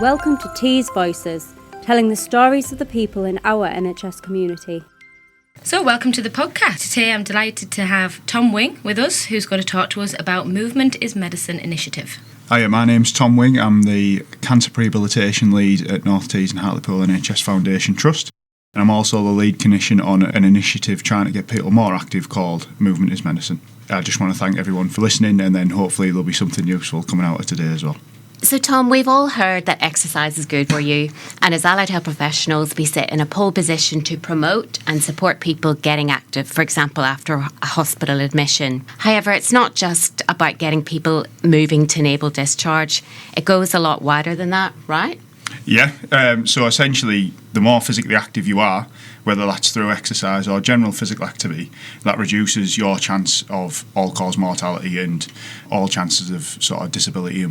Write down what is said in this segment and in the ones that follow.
Welcome to T's Voices, telling the stories of the people in our NHS community. So welcome to the podcast. Today I'm delighted to have Tom Wing with us, who's going to talk to us about Movement is Medicine initiative. Hiya, my name's Tom Wing. I'm the Cancer Prehabilitation Lead at North Tees and Hartlepool NHS Foundation Trust. And I'm also the lead clinician on an initiative trying to get people more active called Movement is Medicine. I just want to thank everyone for listening, and then hopefully there'll be something useful coming out of today as well. So Tom, we've all heard that exercise is good for you, and as allied health professionals we sit in a pole position to promote and support people getting active, for example after a hospital admission. However, it's not just about getting people moving to enable discharge, it goes a lot wider than that, right? Yeah, so essentially the more physically active you are, whether that's through exercise or general physical activity, that reduces your chance of all-cause mortality and all chances of sort of disability.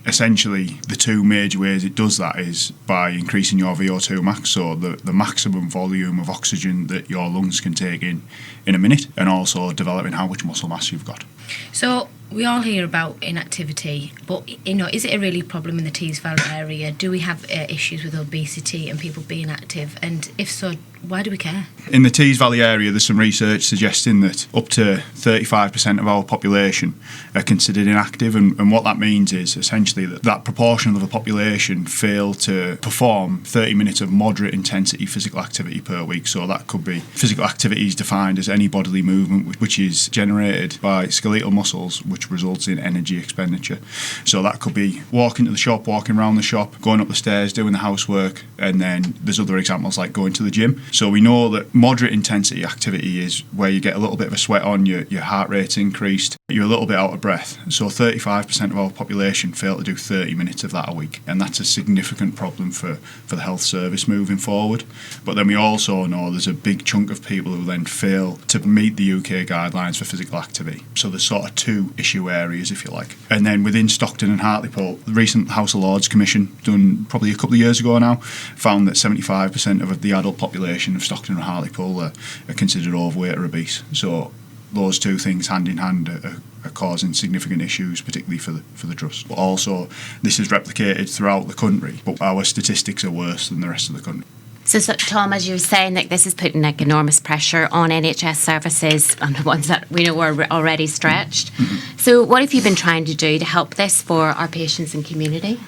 Essentially, the two major ways it does that is by increasing your VO2 max, so the maximum volume of oxygen that your lungs can take in a minute, and also developing how much muscle mass you've got. So we all hear about inactivity, but is it a really problem in the Tees Valley area? Do we have issues with obesity and people being active? And if so, why do we care? In the Tees Valley area, there's some research suggesting that up to 35% of our population are considered inactive, and what that means is essentially that proportion of the population fail to perform 30 minutes of moderate intensity physical activity per week. So that could be physical activities defined as any bodily movement which is generated by skeletal muscles, which results in energy expenditure. So that could be walking to the shop, walking around the shop, going up the stairs, doing the housework, and then there's other examples like going to the gym. So we know that moderate intensity activity is where you get a little bit of a sweat on, your heart rate's increased, you're a little bit out of breath. So 35% of our population fail to do 30 minutes of that a week, and that's a significant problem for the health service moving forward. But then we also know there's a big chunk of people who then fail to meet the UK guidelines for physical activity. So there's sort of two issue areas, if you like. And then within Stockton and Hartlepool, the recent House of Lords Commission, done probably a couple of years ago now, found that 75% of the adult population of Stockton and Hartlepool are considered overweight or obese. So those two things hand in hand are causing significant issues, particularly for the trust. But also this is replicated throughout the country, but our statistics are worse than the rest of the country. So Tom, as you were saying, this is putting enormous pressure on NHS services and the ones that we know are already stretched. Mm-hmm. So what have you been trying to do to help this for our patients and community?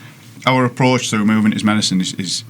Our approach through Movement is Medicine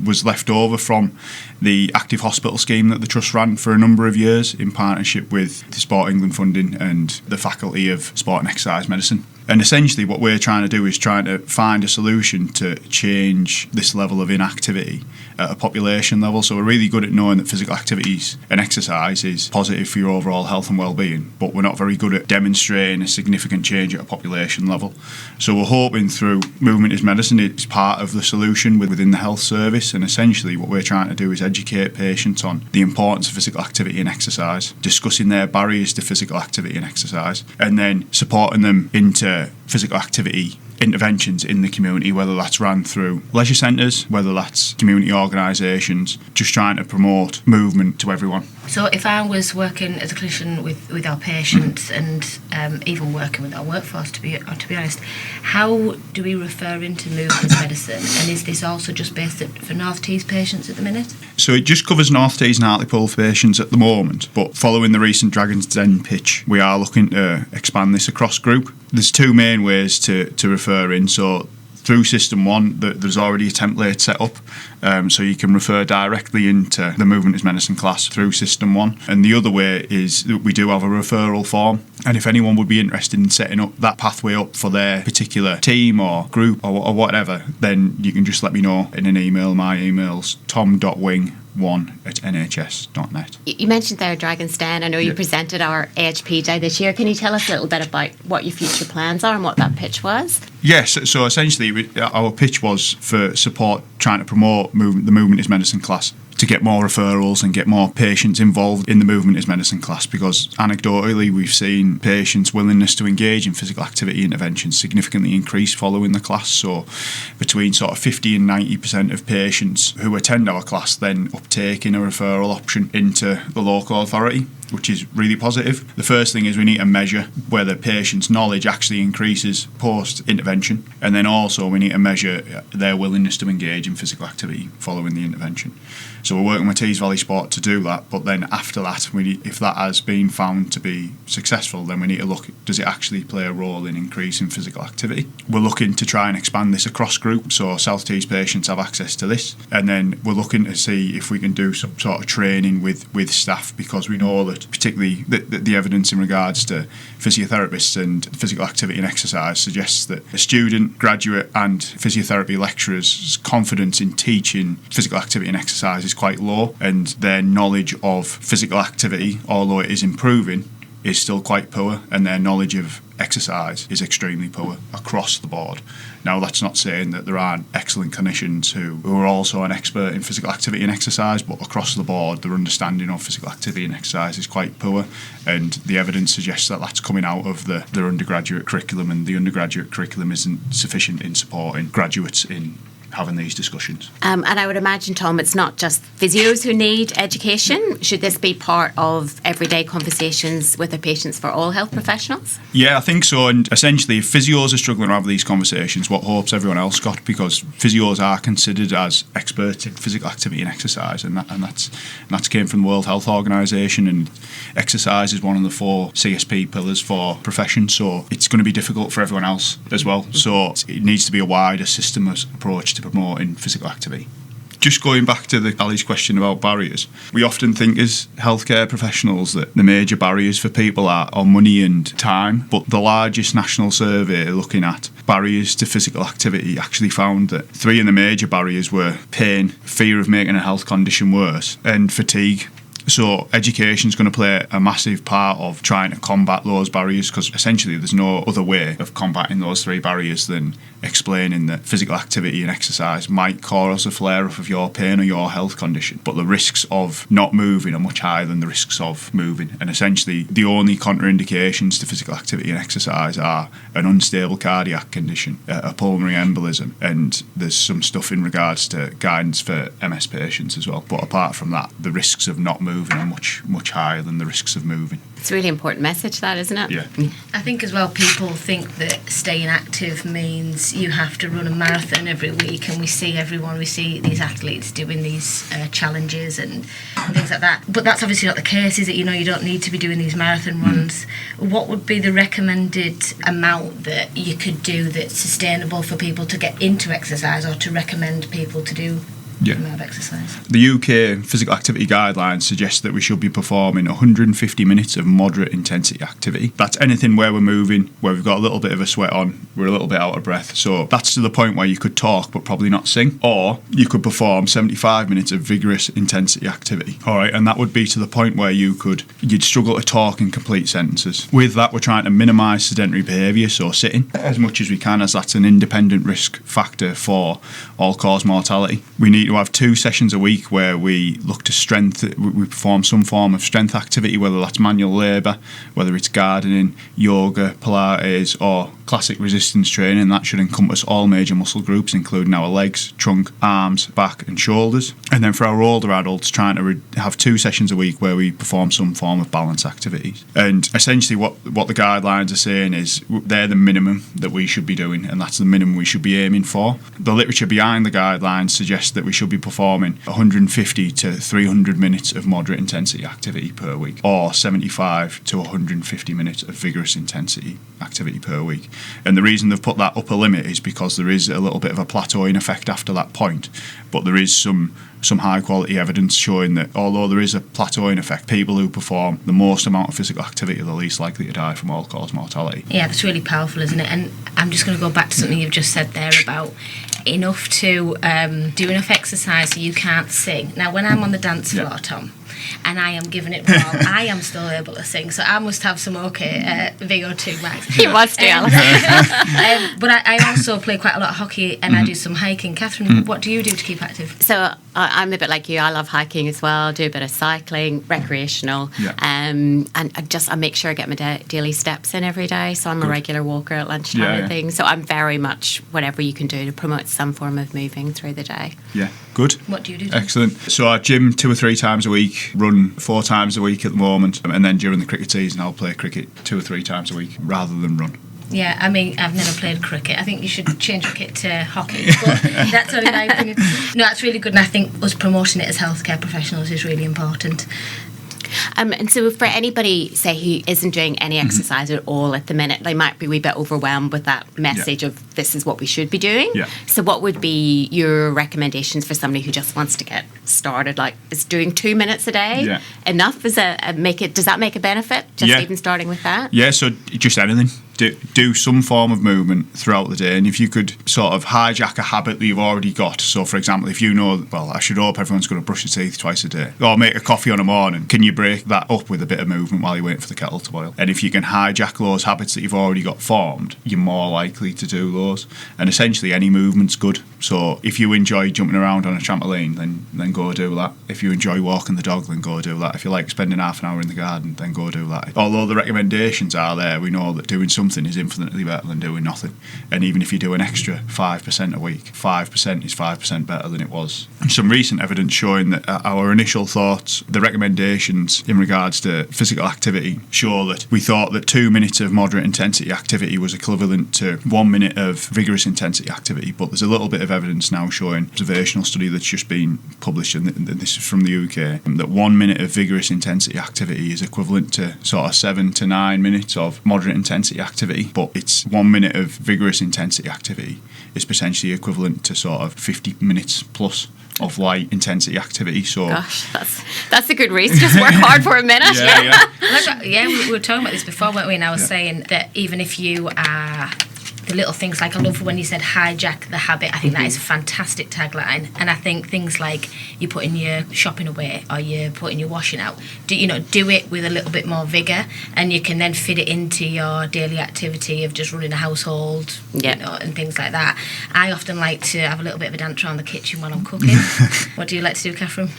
was left over from the active hospital scheme that the Trust ran for a number of years in partnership with the Sport England funding and the Faculty of Sport and Exercise Medicine. And essentially what we're trying to do is trying to find a solution to change this level of inactivity at a population level. So we're really good at knowing that physical activities and exercise is positive for your overall health and well-being, but we're not very good at demonstrating a significant change at a population level. So we're hoping through Movement is Medicine, it's part of the solution within the health service, and essentially what we're trying to do is educate patients on the importance of physical activity and exercise, discussing their barriers to physical activity and exercise, and then supporting them into physical activity interventions in the community, whether that's run through leisure centres, whether that's community organisations, just trying to promote movement to everyone. So if I was working as a clinician with our patients and even working with our workforce, to be honest, how do we refer into Movement Medicine? And is this also just based for North Tees patients at the minute? So it just covers North Tees and Hartlepool patients at the moment, but following the recent Dragon's Den pitch, we are looking to expand this across group. There's two main ways to refer in. So through System 1, there's already a template set up, so you can refer directly into the Movement is Medicine class through System 1. And the other way is that we do have a referral form, and if anyone would be interested in setting up that pathway up for their particular team or group or whatever, then you can just let me know in an email. My email's tom.wing1@nhs.net. You mentioned there Dragon's Den. I know you presented our AHP Day this year. Can you tell us a little bit about what your future plans are and what that pitch was? Yes, so essentially our pitch was for support trying to promote the Movement is Medicine class, to get more referrals and get more patients involved in the Movement is Medicine class, because anecdotally we've seen patients' willingness to engage in physical activity interventions significantly increase following the class. So between sort of 50 and 90% of patients who attend our class then uptake in a referral option into the local authority. which is really positive. The first thing is we need to measure whether patient's knowledge actually increases post-intervention, and then also we need to measure their willingness to engage in physical activity following the intervention. So we're working with Tees Valley Sport to do that, but then after that, if that has been found to be successful, then we need to look, does it actually play a role in increasing physical activity? We're looking to try and expand this across groups, so South Tees patients have access to this, and then we're looking to see if we can do some sort of training with staff, because we know that particularly the evidence in regards to physiotherapists and physical activity and exercise suggests that a student, graduate and physiotherapy lecturers' confidence in teaching physical activity and exercise is quite low, and their knowledge of physical activity, although it is improving, is still quite poor, and their knowledge of exercise is extremely poor across the board. Now, that's not saying that there aren't excellent clinicians who are also an expert in physical activity and exercise, but across the board, their understanding of physical activity and exercise is quite poor, and the evidence suggests that that's coming out of their undergraduate curriculum, and the undergraduate curriculum isn't sufficient in supporting graduates in having these discussions. And I would imagine, Tom, it's not just physios who need education. Should this be part of everyday conversations with the patients for all health professionals? Yeah, I think so. And essentially, if physios are struggling to have these conversations, what hope's everyone else got? Because physios are considered as experts in physical activity and exercise, and that's came from the World Health Organization. And exercise is one of the 4 CSP pillars for profession, so it's going to be difficult for everyone else as well. So it needs to be a wider systematic approach to promoting physical activity. Just going back to Ali's question about barriers, we often think as healthcare professionals that the major barriers for people are money and time, but the largest national survey looking at barriers to physical activity actually found that 3 of the major barriers were pain, fear of making a health condition worse, and fatigue. So education is going to play a massive part of trying to combat those barriers, because essentially there's no other way of combating those 3 barriers than explaining that physical activity and exercise might cause a flare-up of your pain or your health condition, but the risks of not moving are much higher than the risks of moving. And essentially the only contraindications to physical activity and exercise are an unstable cardiac condition, a pulmonary embolism, and there's some stuff in regards to guidance for MS patients as well. But apart from that, the risks of not moving are much higher than the risks of moving. It's a really important message, that, isn't it? Yeah. I think as well, people think that staying active means you have to run a marathon every week, and we see these athletes doing these challenges and things like that. But that's obviously not the case, is it? You don't need to be doing these marathon runs. What would be the recommended amount that you could do that's sustainable for people to get into exercise, or to recommend people to do amount of exercise? The UK physical activity guidelines suggest that we should be performing 150 minutes of moderate intensity activity. That's anything where we're moving, where we've got a little bit of a sweat on, we're a little bit out of breath. So that's to the point where you could talk but probably not sing. Or you could perform 75 minutes of vigorous intensity activity. All right, and that would be to the point where you'd struggle to talk in complete sentences. With that, we're trying to minimise sedentary behaviour, so sitting, as much as we can, as that's an independent risk factor for all-cause mortality. We need to have 2 sessions a week where we look to we perform some form of strength activity, whether that's manual labour, whether it's gardening, yoga, Pilates, or classic resistance training. That should encompass all major muscle groups, including our legs, trunk, arms, back and shoulders. And then for our older adults, trying to have 2 sessions a week where we perform some form of balance activities. And essentially what the guidelines are saying is they're the minimum that we should be doing, and that's the minimum we should be aiming for. The literature behind the guidelines suggests that we should be performing 150 to 300 minutes of moderate intensity activity per week, or 75 to 150 minutes of vigorous intensity activity per week. And the reason they've put that upper limit is because there is a little bit of a plateauing effect after that point, but there is some high quality evidence showing that although there is a plateauing effect, people who perform the most amount of physical activity are the least likely to die from all-cause mortality. Yeah, that's really powerful, isn't it? And I'm just going to go back to something you've just said there about enough to do enough exercise so you can't sing. Now, when I'm on the dance floor, Tom, and I am giving it all, I am still able to sing, so I must have some VO2 max. He was still. But I also play quite a lot of hockey, and I do some hiking. Catherine, what do you do to keep active? So I'm a bit like you. I love hiking as well. Do a bit of cycling, recreational, and I make sure I get my daily steps in every day. So I'm a regular walker at lunchtime and things. So I'm very much whatever you can do to promote some form of moving through the day. Yeah, good. What do you do? Excellent. So I gym 2 or 3 times a week, run 4 times a week at the moment, and then during the cricket season I'll play cricket 2 or 3 times a week rather than run. Yeah, I mean, I've never played cricket. I think you should change cricket to hockey. But that's only my opinion. No, that's really good, and I think us promoting it as healthcare professionals is really important. And so for anybody, say, who isn't doing any exercise at all at the minute, they might be a wee bit overwhelmed with that message of this is what we should be doing. Yeah. So what would be your recommendations for somebody who just wants to get started? Like, is doing 2 minutes a day enough? Does that make a benefit, just even starting with that? Yeah, so just anything. Do some form of movement throughout the day, and if you could sort of hijack a habit that you've already got. So for example, if you know, well, I should hope everyone's going to brush their teeth twice a day or make a coffee on a morning, can you break that up with a bit of movement while you're waiting for the kettle to boil? And if you can hijack those habits that you've already got formed, you're more likely to do those. And essentially any movement's good. So if you enjoy jumping around on a trampoline, then go do that. If you enjoy walking the dog, then go do that. If you like spending half an hour in the garden, then go do that. Although the recommendations are there, we know that doing something is infinitely better than doing nothing. And even if you do an extra 5% a week, 5% is 5% better than it was. Some recent evidence showing that our initial thoughts, the recommendations in regards to physical activity, show that we thought that 2 minutes of moderate intensity activity was equivalent to 1 minute of vigorous intensity activity. But there's a little bit of evidence now showing, observational study that's just been published, and this is from the UK, that 1 minute of vigorous intensity activity is equivalent to sort of 7 to 9 minutes of moderate intensity activity. But it's 1 minute of vigorous intensity activity is potentially equivalent to sort of 50 minutes plus of light intensity activity. So gosh, that's a good race. Just work hard for a minute. We were talking about this before, weren't we? And I was saying that even if you are the little things, like I love when you said hijack the habit. I think that is a fantastic tagline. And I think things like you putting your shopping away or you're putting your washing out, do it with a little bit more vigour, and you can then fit it into your daily activity of just running a household, and things like that. I often like to have a little bit of a dance around the kitchen while I'm cooking. What do you like to do, Catherine?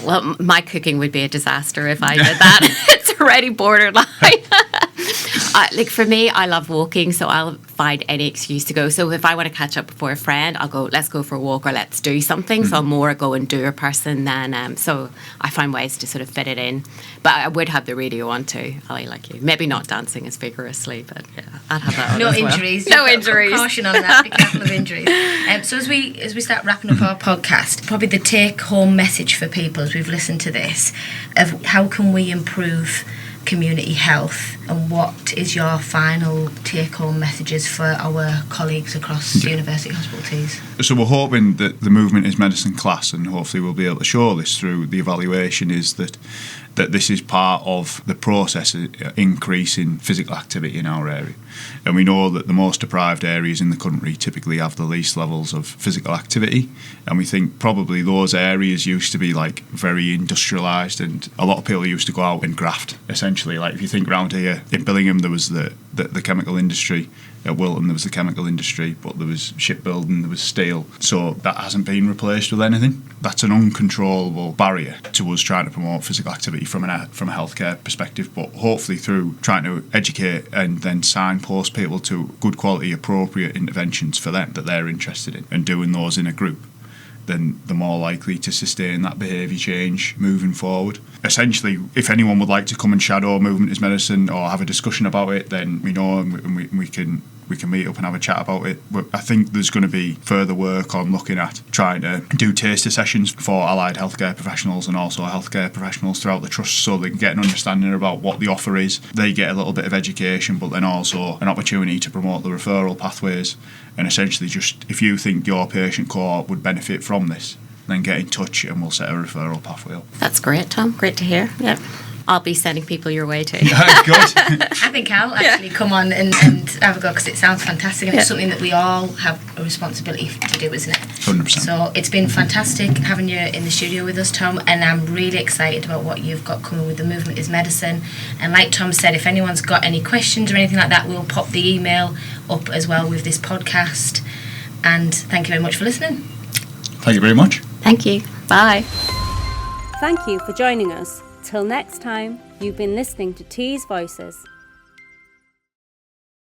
Well, my cooking would be a disaster if I did that. It's already borderline. Like for me, I love walking, so I'll find any excuse to go. So if I want to catch up before a friend, I'll go, let's go for a walk or let's do something. So I'm more a go and do person than, so I find ways to sort of fit it in. But I would have the radio on too, Ali, like you. Maybe not dancing as vigorously, but yeah, I'd have that on as injuries. Well. No injuries. Caution on that, be careful of injuries. So as we start wrapping up our podcast, probably the take-home message for people as we've listened to this, of how can we improve community health, and what is your final take-home messages for our colleagues across university hospitals? So we're hoping that the Movement is Medicine class, and hopefully we'll be able to show this through the evaluation, is that this is part of the process of increasing physical activity in our area. And we know that the most deprived areas in the country typically have the least levels of physical activity, and we think probably those areas used to be like very industrialised, and a lot of people used to go out and graft, essentially. Like if you think around here in Billingham, there was the chemical industry. At Wilton there was the chemical industry, but there was shipbuilding, there was steel. So that hasn't been replaced with anything. That's an uncontrollable barrier to us trying to promote physical activity from a healthcare perspective. But hopefully through trying to educate and then signpost people to good quality, appropriate interventions for them that they're interested in, and doing those in a group, then they're more likely to sustain that behaviour change moving forward. Essentially, if anyone would like to come and shadow Movement is Medicine or have a discussion about it, then we know, and we can meet up and have a chat about it. But I think there's going to be further work on looking at trying to do taster sessions for allied healthcare professionals and also healthcare professionals throughout the trust, so they can get an understanding about what the offer is. They get a little bit of education, but then also an opportunity to promote the referral pathways. And essentially, just if you think your patient cohort would benefit from this, then get in touch and we'll set a referral pathway up. That's great, Tom. Great to hear. Yep. I'll be sending people your way too. Good. I think I'll actually come on and have a go, because it sounds fantastic, and it's something that we all have a responsibility to do, isn't it? 100%. So it's been fantastic having you in the studio with us, Tom, and I'm really excited about what you've got coming with the Movement is Medicine. And like Tom said, if anyone's got any questions or anything like that, we'll pop the email up as well with this podcast. And thank you very much for listening. Thank you very much. Thank you. Bye. Thank you for joining us. Till next time, you've been listening to T's Voices.